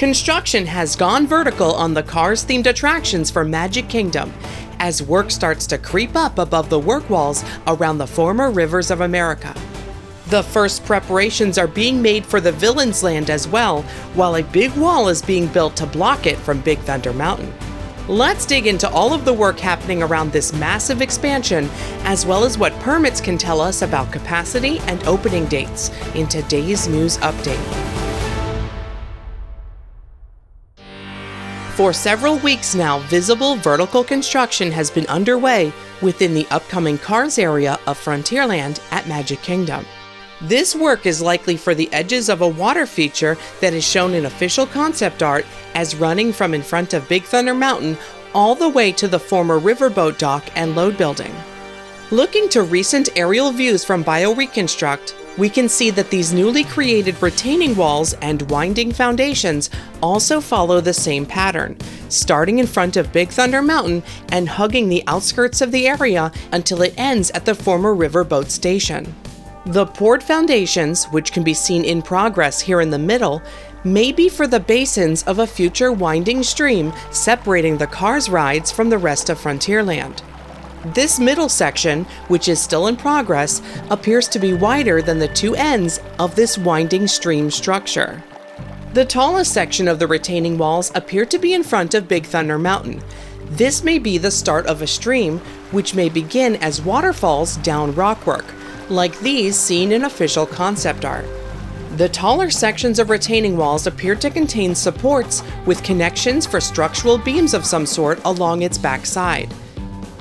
Construction has gone vertical on the Cars-themed attractions for Magic Kingdom as work starts to creep up above the work walls around the former rivers of America. The first preparations are being made for the Villains Land as well, while a big wall is being built to block it from Big Thunder Mountain. Let's dig into all of the work happening around this massive expansion, as well as what permits can tell us about capacity and opening dates in today's news update. For several weeks now, visible vertical construction has been underway within the upcoming Cars area of Frontierland at Magic Kingdom. This work is likely for the edges of a water feature that is shown in official concept art as running from in front of Big Thunder Mountain all the way to the former riverboat dock and load building. Looking to recent aerial views from BioReconstruct, we can see that these newly created retaining walls and winding foundations also follow the same pattern, starting in front of Big Thunder Mountain and hugging the outskirts of the area until it ends at the former riverboat station. The poured foundations, which can be seen in progress here in the middle, may be for the basins of a future winding stream separating the Cars rides from the rest of Frontierland. This middle section, which is still in progress, appears to be wider than the two ends of this winding stream structure. The tallest section of the retaining walls appear to be in front of Big Thunder Mountain. This may be the start of a stream, which may begin as waterfalls down rockwork, like these seen in official concept art. The taller sections of retaining walls appear to contain supports with connections for structural beams of some sort along its backside.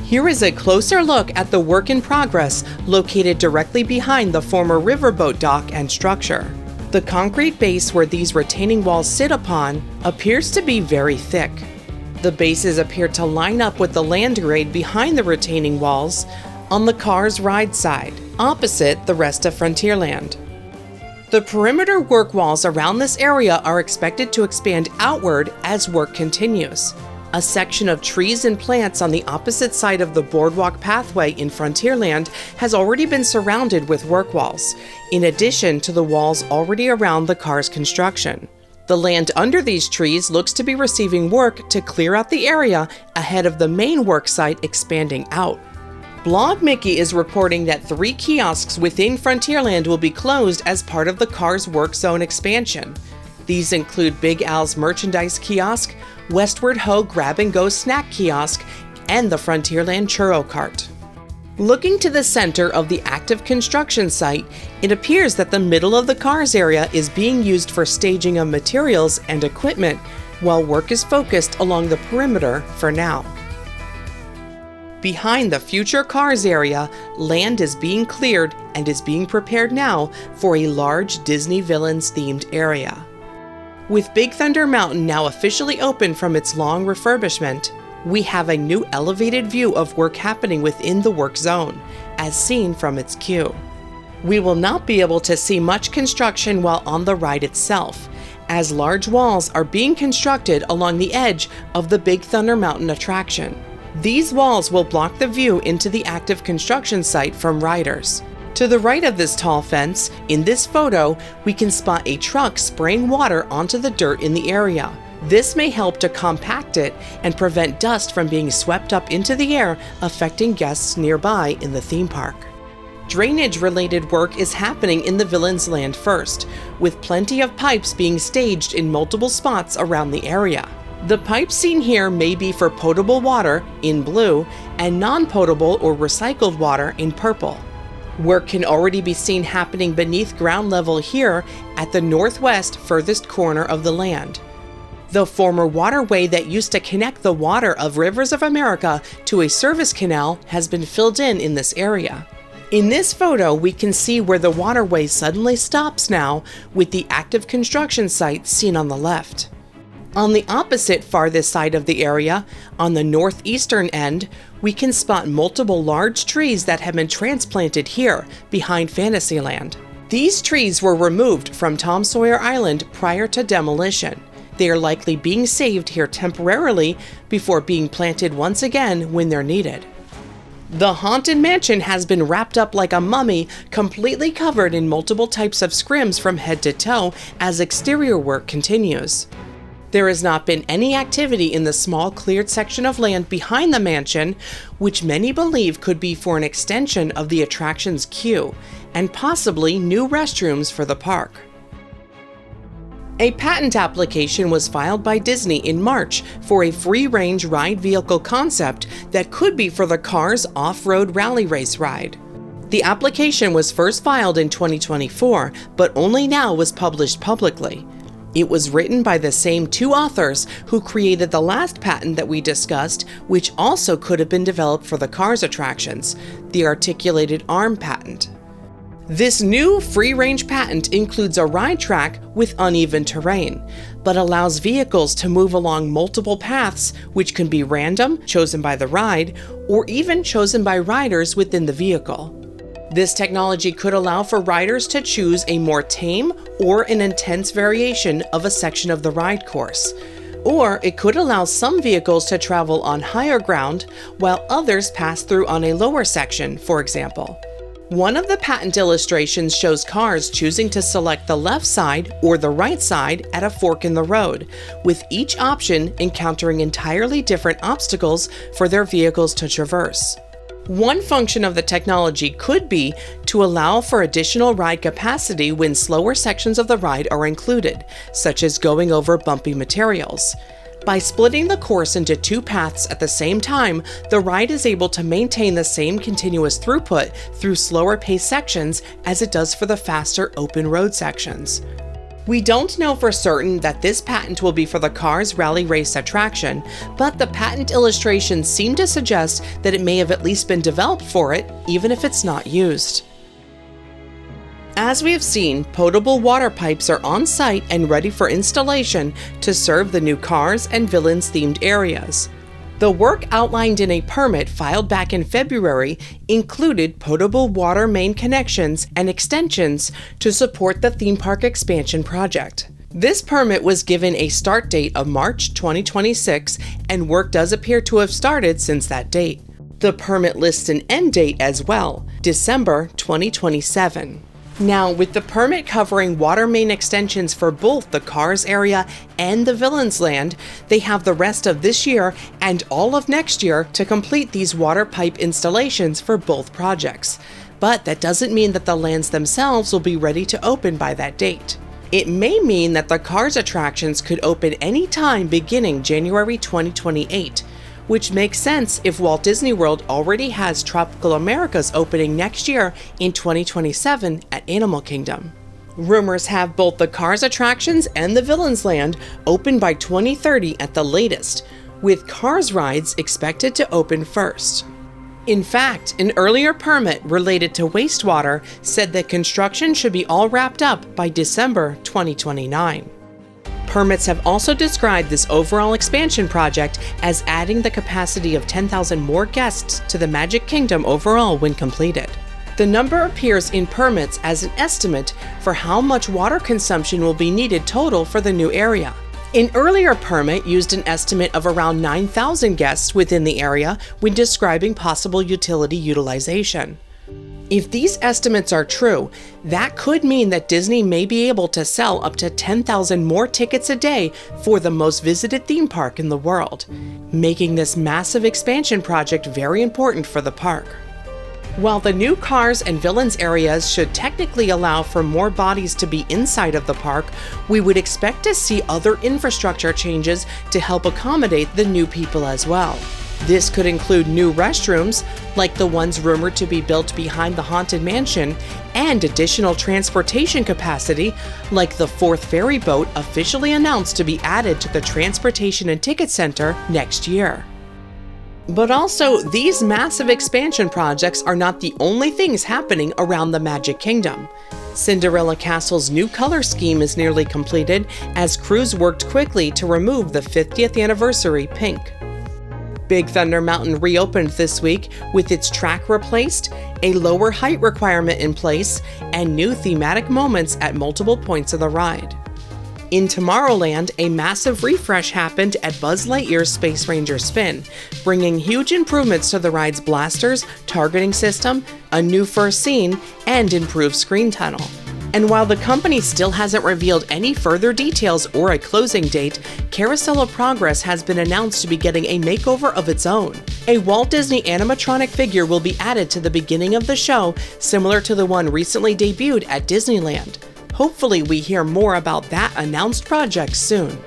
Here is a closer look at the work in progress located directly behind the former riverboat dock and structure. The concrete base where these retaining walls sit upon appears to be very thick. The bases appear to line up with the land grade behind the retaining walls on the Cars ride side, opposite the rest of Frontierland. The perimeter work walls around this area are expected to expand outward as work continues. A section of trees and plants on the opposite side of the boardwalk pathway in Frontierland has already been surrounded with work walls, in addition to the walls already around the Cars construction. The land under these trees looks to be receiving work to clear out the area ahead of the main work site expanding out. Blog Mickey is reporting that 3 kiosks within Frontierland will be closed as part of the Cars Work Zone expansion. These include Big Al's merchandise kiosk, Westward Ho grab-and-go snack kiosk, and the Frontierland churro cart. Looking to the center of the active construction site, it appears that the middle of the Cars area is being used for staging of materials and equipment, while work is focused along the perimeter for now. Behind the future Cars area, land is being cleared and is being prepared now for a large Disney Villains-themed area. With Big Thunder Mountain now officially open from its long refurbishment, we have a new elevated view of work happening within the work zone, as seen from its queue. We will not be able to see much construction while on the ride itself, as large walls are being constructed along the edge of the Big Thunder Mountain attraction. These walls will block the view into the active construction site from riders. To the right of this tall fence, in this photo, we can spot a truck spraying water onto the dirt in the area. This may help to compact it and prevent dust from being swept up into the air, affecting guests nearby in the theme park. Drainage-related work is happening in the Villains Land first, with plenty of pipes being staged in multiple spots around the area. The pipes seen here may be for potable water in blue and non-potable or recycled water in purple. Work can already be seen happening beneath ground level here at the northwest furthest corner of the land. The former waterway that used to connect the water of Rivers of America to a service canal has been filled in this area. In this photo, we can see where the waterway suddenly stops now, with the active construction site seen on the left. On the opposite farthest side of the area, on the northeastern end, we can spot multiple large trees that have been transplanted here behind Fantasyland. These trees were removed from Tom Sawyer Island prior to demolition. They are likely being saved here temporarily before being planted once again when they're needed. The Haunted Mansion has been wrapped up like a mummy, completely covered in multiple types of scrims from head to toe as exterior work continues. There has not been any activity in the small cleared section of land behind the mansion, which many believe could be for an extension of the attraction's queue, and possibly new restrooms for the park. A patent application was filed by Disney in March for a free-range ride vehicle concept that could be for the Cars off-road rally race ride. The application was first filed in 2024, but only now was published publicly. It was written by the same two authors who created the last patent that we discussed, which also could have been developed for the Cars attractions, the articulated arm patent. This new free-range patent includes a ride track with uneven terrain, but allows vehicles to move along multiple paths, which can be random, chosen by the ride, or even chosen by riders within the vehicle. This technology could allow for riders to choose a more tame or an intense variation of a section of the ride course. Or it could allow some vehicles to travel on higher ground while others pass through on a lower section, for example. One of the patent illustrations shows cars choosing to select the left side or the right side at a fork in the road, with each option encountering entirely different obstacles for their vehicles to traverse. One function of the technology could be to allow for additional ride capacity when slower sections of the ride are included, such as going over bumpy materials. By splitting the course into two paths at the same time, the ride is able to maintain the same continuous throughput through slower paced sections as it does for the faster open road sections. We don't know for certain that this patent will be for the Cars Rally Race attraction, but the patent illustrations seem to suggest that it may have at least been developed for it, even if it's not used. As we have seen, potable water pipes are on site and ready for installation to serve the new Cars and Villains themed areas. The work outlined in a permit filed back in February included potable water main connections and extensions to support the theme park expansion project. This permit was given a start date of March 2026, and work does appear to have started since that date. The permit lists an end date as well, December 2027. Now, with the permit covering water main extensions for both the Cars area and the Villains land, they have the rest of this year and all of next year to complete these water pipe installations for both projects. But that doesn't mean that the lands themselves will be ready to open by that date. It may mean that the Cars attractions could open any time beginning January 2028. Which makes sense if Walt Disney World already has Tropical Americas opening next year in 2027 at Animal Kingdom. Rumors have both the Cars attractions and the Villains land open by 2030 at the latest, with Cars rides expected to open first. In fact, an earlier permit related to wastewater said that construction should be all wrapped up by December 2029. Permits have also described this overall expansion project as adding the capacity of 10,000 more guests to the Magic Kingdom overall when completed. The number appears in permits as an estimate for how much water consumption will be needed total for the new area. An earlier permit used an estimate of around 9,000 guests within the area when describing possible utility utilization. If these estimates are true, that could mean that Disney may be able to sell up to 10,000 more tickets a day for the most visited theme park in the world, making this massive expansion project very important for the park. While the new Cars and Villains areas should technically allow for more bodies to be inside of the park, we would expect to see other infrastructure changes to help accommodate the new people as well. This could include new restrooms, like the ones rumored to be built behind the Haunted Mansion, and additional transportation capacity, like the fourth ferry boat officially announced to be added to the Transportation and Ticket Center next year. But also, these massive expansion projects are not the only things happening around the Magic Kingdom. Cinderella Castle's new color scheme is nearly completed, as crews worked quickly to remove the 50th anniversary pink. Big Thunder Mountain reopened this week with its track replaced, a lower height requirement in place, and new thematic moments at multiple points of the ride. In Tomorrowland, a massive refresh happened at Buzz Lightyear's Space Ranger Spin, bringing huge improvements to the ride's blasters, targeting system, a new first scene, and improved screen tunnel. And while the company still hasn't revealed any further details or a closing date, Carousel of Progress has been announced to be getting a makeover of its own. A Walt Disney animatronic figure will be added to the beginning of the show, similar to the one recently debuted at Disneyland. Hopefully we hear more about that announced project soon.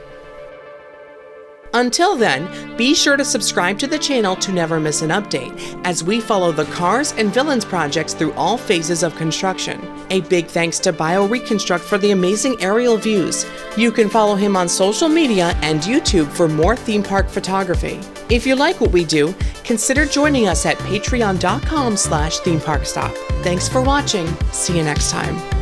Until then, be sure to subscribe to the channel to never miss an update, as we follow the Cars and Villains projects through all phases of construction. A big thanks to BioReconstruct for the amazing aerial views. You can follow him on social media and YouTube for more theme park photography. If you like what we do, consider joining us at patreon.com/themeparkstop. Thanks for watching. See you next time.